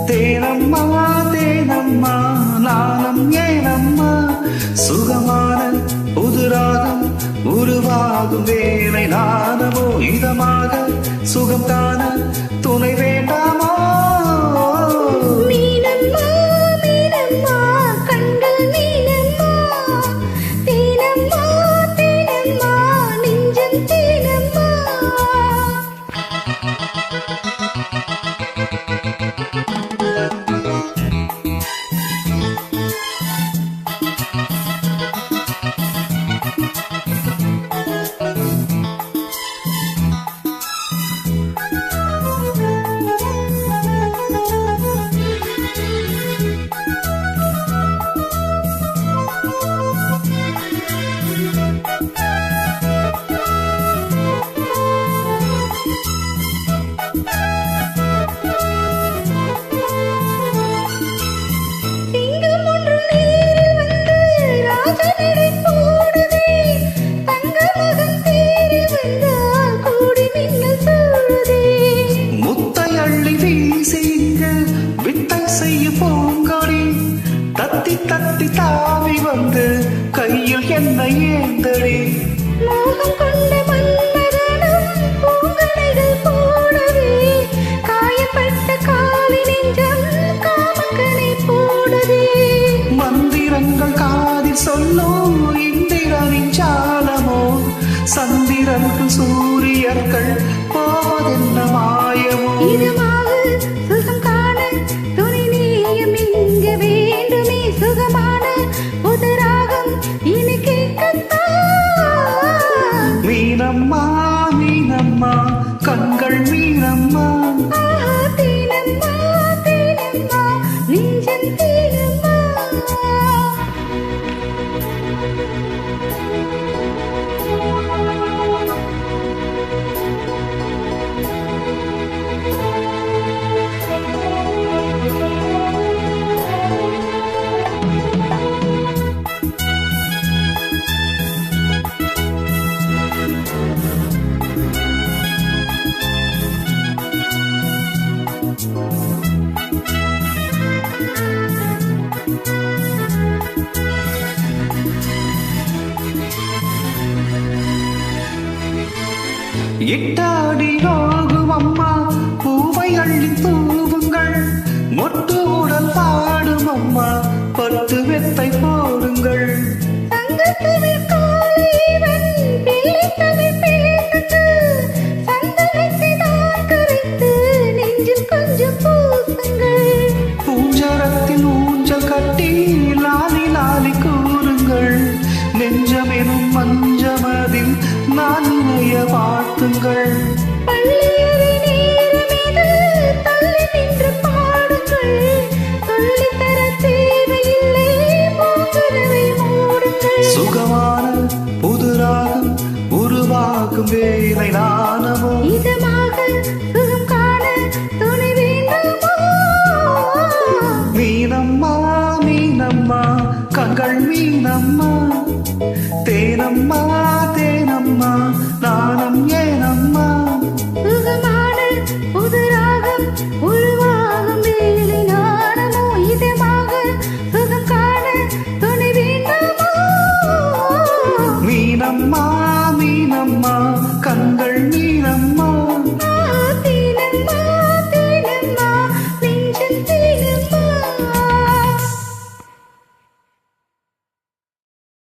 தேனம்மா தேனம்மா நாணம் ஏனம்மா சுகமான புதுராகம் உருவாகும் வேலை நாணமோ இதமாக சுகம் காண துணை வேண்டாமோ தத்தி தத்தி தாவி வந்து கையில் என்னை ஏந்தடி மோகம் கொண்ட மன்மதனும் பூங்கடைகள் போடவே காயப்பட்ட காலி நெஞ்சம் காமக்கனை போடவே மந்திரங்கள் காதில் சொல்லும் இந்திரனின் ஜாலமோ சந்திரர்கள் சூரியர்கள் போவதென்ன மாயமோ சுகம் காண துணை நீயும் இங்க வேண்டுமே சுகமான புதுராகம் இனி கேட்கத்தான் மீனம்மா மீனம்மா கண்கள் மீனம்மா தேனம்மா தேனம்மா நெஞ்சம் தேனம்மா இட்டாடி நோகும் அம்மா பூவை அள்ளி தூவுங்கள் மொட்டு உடல் பாடும் அம்மா பட்டு வெத்தை போடுங்கள் பூஞ்சரத்தில் ஊஞ்சல் கட்டி லாலி லாலி கூறுங்கள் நெஞ்சமெனும் மஞ்சமதில் நான் நுழைய வாழ்த்துங்கள் சுகமான புதுராகம் உருவாக்கும் வேலை நாணமோ இதமாக சுகம் காண துணை வேண்டாமோ மீனம்மா மீனம்மா கண்கள் மீனம்மா தேனம்மா